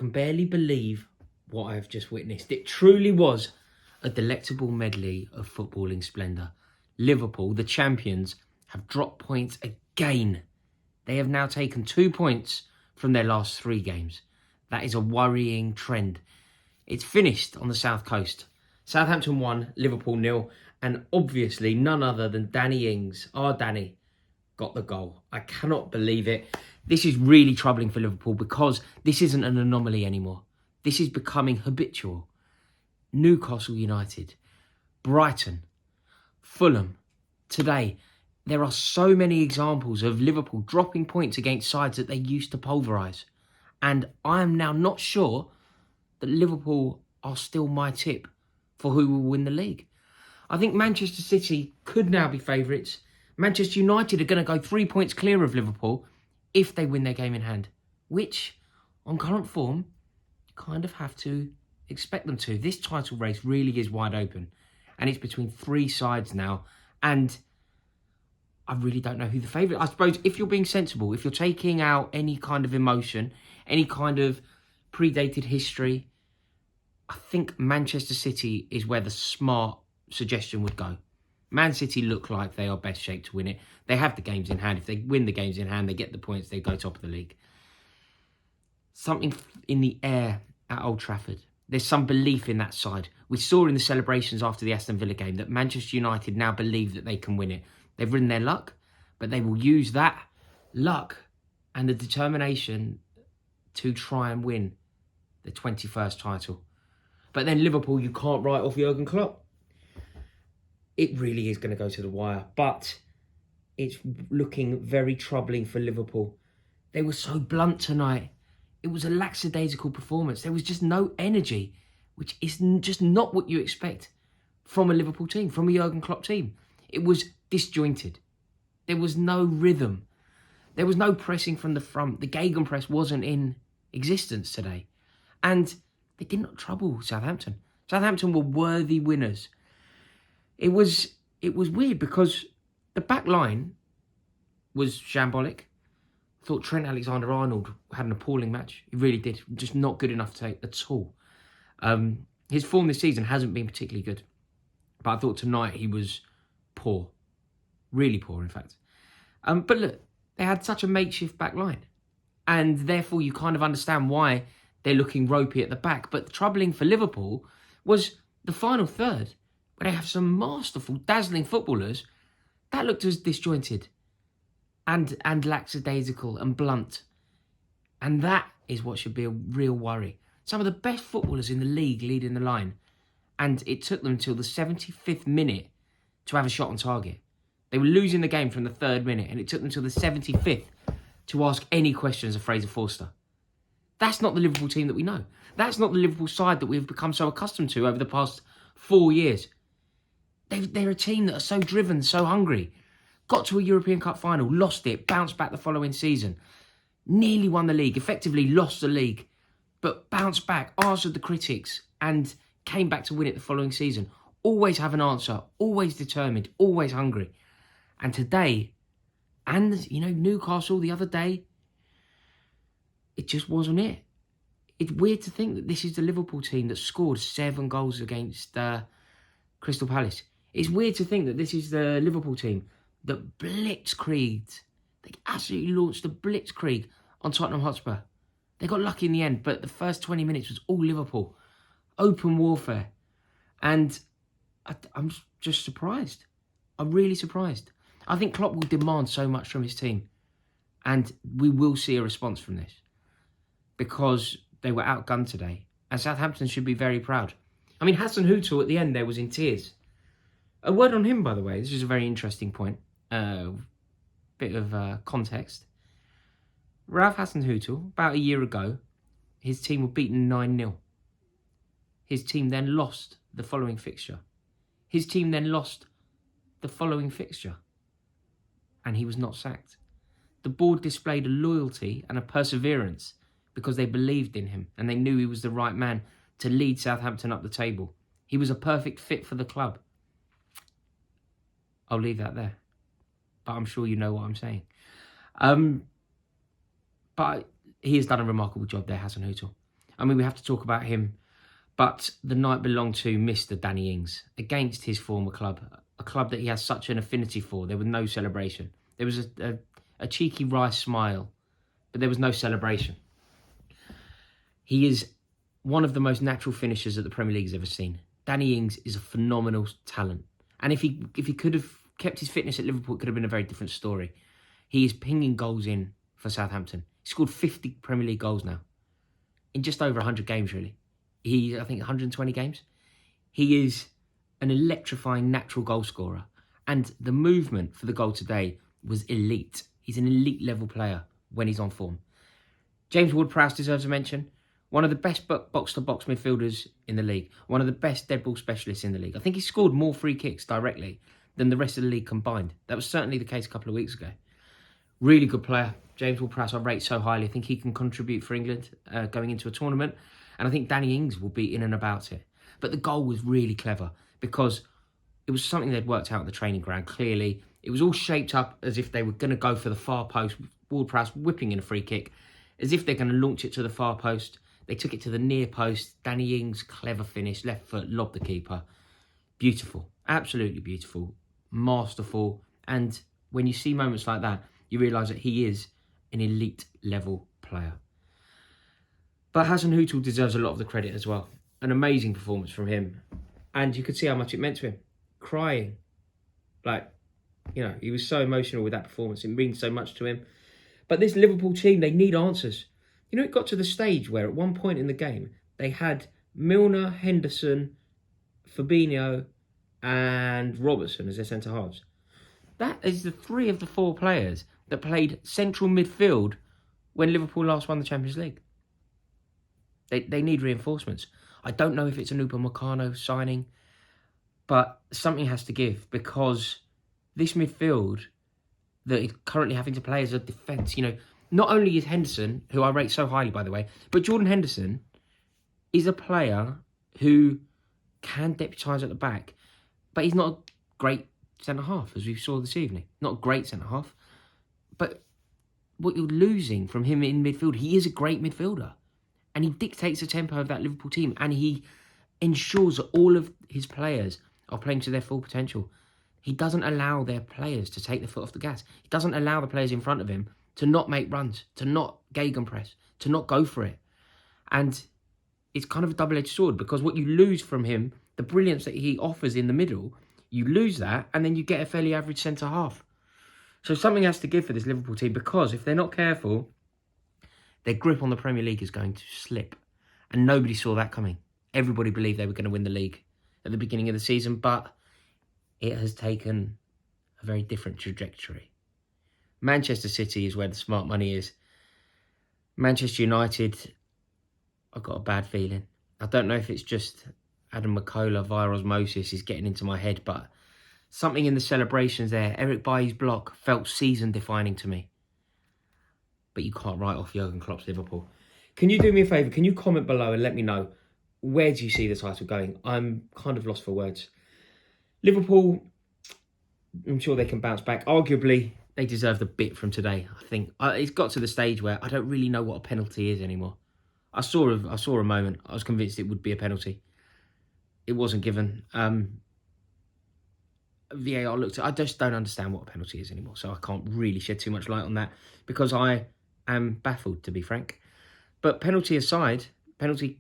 can barely believe what I have just witnessed. It truly was a delectable medley of footballing splendour. Liverpool, the champions, have dropped points again. They have now taken 2 points from their last 3 games. That is a worrying trend. It's finished on the South Coast. Southampton 1, Liverpool 0, and obviously none other than Danny Ings, our Danny, got the goal. I cannot believe it. This is really troubling for Liverpool because this isn't an anomaly anymore. This is becoming habitual. Newcastle United, Brighton, Fulham. Today, there are so many examples of Liverpool dropping points against sides that they used to pulverise. And I am now not sure that Liverpool are still my tip for who will win the league. I think Manchester City could now be favourites. Manchester United are going to go 3 points clear of Liverpool if they win their game in hand, which, on current form, you kind of have to expect them to. This title race really is wide open, and it's between 3 sides now, and I really don't know who the favourite. I suppose if you're being sensible, if you're taking out any kind of emotion, any kind of predated history, I think Manchester City is where the smart suggestion would go. Man City look like they are best shaped to win it. They have the games in hand. If they win the games in hand, they get the points, they go top of the league. Something in the air at Old Trafford. There's some belief in that side. We saw in the celebrations after the Aston Villa game that Manchester United now believe that they can win it. They've ridden their luck, but they will use that luck and the determination to try and win the 21st title. But then Liverpool, you can't write off Jurgen Klopp. It really is going to go to the wire, but it's looking very troubling for Liverpool. They were so blunt tonight. It was a lackadaisical performance. There was just no energy, which is just not what you expect from a Liverpool team, from a Jurgen Klopp team. It was disjointed. There was no rhythm. There was no pressing from the front. The gegenpress wasn't in existence today. And they did not trouble Southampton. Southampton were worthy winners. It was weird because the back line was shambolic. I thought Trent Alexander-Arnold had an appalling match. He really did. Just not good enough to take at all. His form this season hasn't been particularly good. But I thought tonight he was poor. Really poor, in fact. But look, they had such a makeshift back line. And therefore you kind of understand why they're looking ropey at the back. But the troubling for Liverpool was the final third, where they have some masterful, dazzling footballers. That looked as disjointed and lackadaisical and blunt. And that is what should be a real worry. Some of the best footballers in the league leading the line. And it took them until the 75th minute to have a shot on target. They were losing the game from the 3rd minute, and it took them until the 75th to ask any questions of Fraser Forster. That's not the Liverpool team that we know. That's not the Liverpool side that we've become so accustomed to over the past 4 years. They're a team that are so driven, so hungry. Got to a European Cup final, lost it, bounced back the following season. Nearly won the league, effectively lost the league, but bounced back, answered the critics, and came back to win it the following season. Always have an answer, always determined, always hungry. And today, and Newcastle the other day, it just wasn't it. It's weird to think that this is the Liverpool team that scored 7 goals against Crystal Palace. It's weird to think that this is the Liverpool team that blitzkrieged. They absolutely launched a blitzkrieg on Tottenham Hotspur. They got lucky in the end, but the first 20 minutes was all Liverpool. Open warfare. And I'm just surprised. I'm really surprised. I think Klopp will demand so much from his team. And we will see a response from this. Because they were outgunned today. And Southampton should be very proud. I mean, Hassan Hutel at the end there was in tears. A word on him, by the way. This is a very interesting point. Bit of context. Ralph Hasenhüttl, about a year ago, his team were beaten 9-0. His team then lost the following fixture. His team then lost the following fixture. And he was not sacked. The board displayed a loyalty and a perseverance because they believed in him and they knew he was the right man to lead Southampton up the table. He was a perfect fit for the club. I'll leave that there. But I'm sure you know what I'm saying. But he has done a remarkable job there, Hasenhüttl. I mean, we have to talk about him, but the night belonged to Mr. Danny Ings against his former club, a club that he has such an affinity for. There was no celebration. There was a cheeky wry smile, but there was no celebration. He is one of the most natural finishers that the Premier League's ever seen. Danny Ings is a phenomenal talent. And if he could have kept his fitness at Liverpool, it could have been a very different story. He is pinging goals in for Southampton. He scored 50 Premier League goals now in just over 100 games, really. I think 120 games. He is an electrifying natural goal scorer. And the movement for the goal today was elite. He's an elite level player when he's on form. James Ward-Prowse deserves a mention. One of the best box-to-box midfielders in the league. One of the best dead ball specialists in the league. I think he scored more free kicks directly than the rest of the league combined. That was certainly the case a couple of weeks ago. Really good player. James Ward-Prowse I rate so highly. I think he can contribute for England going into a tournament. And I think Danny Ings will be in and about it. But the goal was really clever because it was something they'd worked out at the training ground. Clearly, it was all shaped up as if they were going to go for the far post. Ward-Prowse whipping in a free kick as if they're going to launch it to the far post. They took it to the near post. Danny Ings, clever finish, left foot, lobbed the keeper. Beautiful, absolutely beautiful, masterful. And when you see moments like that, you realise that he is an elite level player. But Hassan Hootel deserves a lot of the credit as well. An amazing performance from him. And you could see how much it meant to him. Crying. He was so emotional with that performance. It means so much to him. But this Liverpool team, they need answers. It got to the stage where at one point in the game, they had Milner, Henderson, Fabinho and Robertson as their centre-halves. That is the 3 of the 4 players that played central midfield when Liverpool last won the Champions League. They need reinforcements. I don't know if it's an Upamecano signing, but something has to give because this midfield that is currently having to play as a defence, not only is Henderson, who I rate so highly, by the way, but Jordan Henderson is a player who can deputise at the back, but he's not a great centre-half, as we saw this evening. Not a great centre-half, but what you're losing from him in midfield, he is a great midfielder, and he dictates the tempo of that Liverpool team, and he ensures that all of his players are playing to their full potential. He doesn't allow their players to take the foot off the gas. He doesn't allow the players in front of him to not make runs, to not gegenpress, to not go for it. And it's kind of a double-edged sword because what you lose from him, the brilliance that he offers in the middle, you lose that and then you get a fairly average centre-half. So something has to give for this Liverpool team because if they're not careful, their grip on the Premier League is going to slip. And nobody saw that coming. Everybody believed they were going to win the league at the beginning of the season, but it has taken a very different trajectory. Manchester City is where the smart money is. Manchester United, I've got a bad feeling. I don't know if it's just Adam McCullough via osmosis is getting into my head, but something in the celebrations there, Eric Bailly's block, felt season-defining to me. But you can't write off Jurgen Klopp's Liverpool. Can you do me a favour? Can you comment below and let me know, where do you see the title going? I'm kind of lost for words. Liverpool, I'm sure they can bounce back. Arguably, they deserved a bit from today. I think it's got to the stage where I don't really know what a penalty is anymore. I saw a moment. I was convinced it would be a penalty. It wasn't given. VAR looked at. I just don't understand what a penalty is anymore. So I can't really shed too much light on that because I am baffled, to be frank. But penalty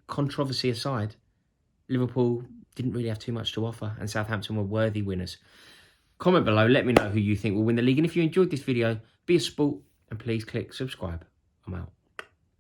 controversy aside, Liverpool didn't really have too much to offer, and Southampton were worthy winners. Comment below, let me know who you think will win the league. And if you enjoyed this video, be a sport and please click subscribe. I'm out.